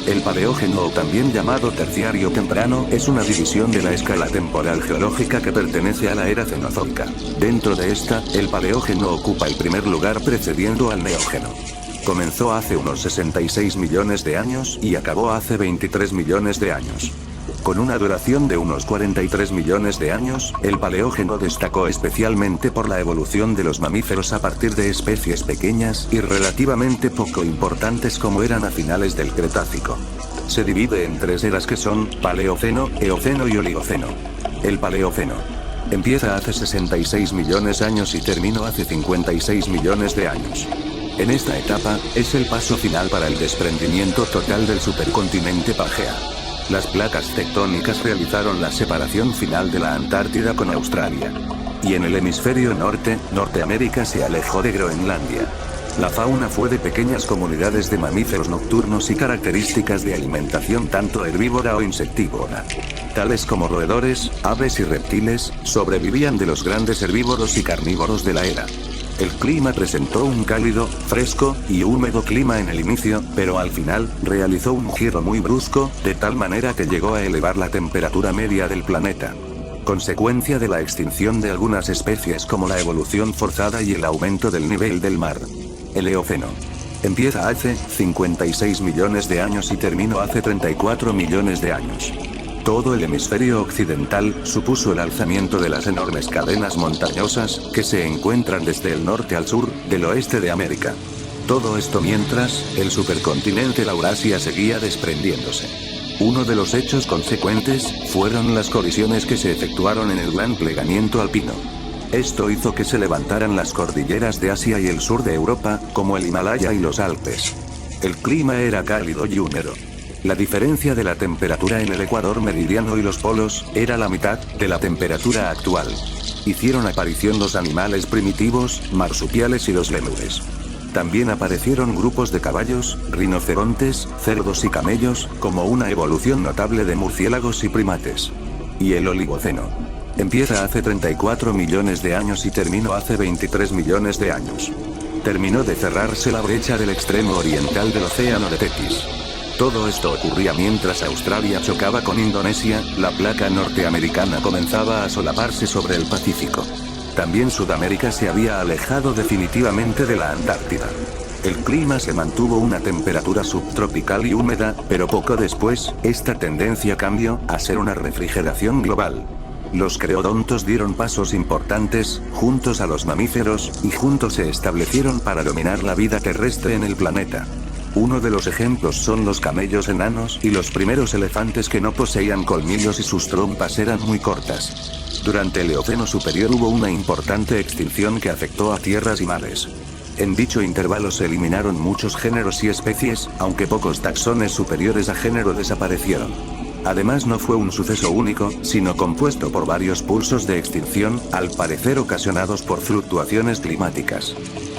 El Paleógeno, o también llamado Terciario temprano, es una división de la escala temporal geológica que pertenece a la era Cenozoica. Dentro de esta, el Paleógeno ocupa el primer lugar precediendo al Neógeno. Comenzó hace unos 66 millones de años y acabó hace 23 millones de años. Con una duración de unos 43 millones de años, el Paleógeno destacó especialmente por la evolución de los mamíferos a partir de especies pequeñas y relativamente poco importantes como eran a finales del Cretácico. Se divide en tres eras que son Paleoceno, Eoceno y Oligoceno. El Paleoceno empieza hace 66 millones de años y terminó hace 56 millones de años. En esta etapa, es el paso final para el desprendimiento total del supercontinente Pangea. Las placas tectónicas realizaron la separación final de la Antártida con Australia. Y en el hemisferio norte, Norteamérica se alejó de Groenlandia. La fauna fue de pequeñas comunidades de mamíferos nocturnos y características de alimentación tanto herbívora o insectívora. Tales como roedores, aves y reptiles, sobrevivían de los grandes herbívoros y carnívoros de la era. El clima presentó un cálido, fresco y húmedo clima en el inicio, pero al final, realizó un giro muy brusco, de tal manera que llegó a elevar la temperatura media del planeta. Consecuencia de la extinción de algunas especies como la evolución forzada y el aumento del nivel del mar. El Eoceno empieza hace 56 millones de años y terminó hace 34 millones de años. Todo el hemisferio occidental supuso el alzamiento de las enormes cadenas montañosas, que se encuentran desde el norte al sur, del oeste de América. Todo esto mientras, el supercontinente Laurasia seguía desprendiéndose. Uno de los hechos consecuentes, fueron las colisiones que se efectuaron en el gran plegamiento alpino. Esto hizo que se levantaran las cordilleras de Asia y el sur de Europa, como el Himalaya y los Alpes. El clima era cálido y húmedo. La diferencia de la temperatura en el ecuador meridiano y los polos, era la mitad de la temperatura actual. Hicieron aparición los animales primitivos, marsupiales y los lémures. También aparecieron grupos de caballos, rinocerontes, cerdos y camellos, como una evolución notable de murciélagos y primates. Y el Oligoceno empieza hace 34 millones de años y terminó hace 23 millones de años. Terminó de cerrarse la brecha del extremo oriental del océano de Tetis. Todo esto ocurría mientras Australia chocaba con Indonesia, la placa norteamericana comenzaba a solaparse sobre el Pacífico. También Sudamérica se había alejado definitivamente de la Antártida. El clima se mantuvo una temperatura subtropical y húmeda, pero poco después, esta tendencia cambió a ser una refrigeración global. Los creodontos dieron pasos importantes, juntos a los mamíferos, y juntos se establecieron para dominar la vida terrestre en el planeta. Uno de los ejemplos son los camellos enanos y los primeros elefantes que no poseían colmillos y sus trompas eran muy cortas. Durante el Eoceno superior hubo una importante extinción que afectó a tierras y mares. En dicho intervalo se eliminaron muchos géneros y especies, aunque pocos taxones superiores a género desaparecieron. Además no fue un suceso único, sino compuesto por varios pulsos de extinción, al parecer ocasionados por fluctuaciones climáticas.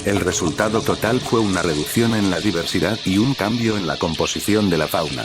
El resultado total fue una reducción en la diversidad y un cambio en la composición de la fauna.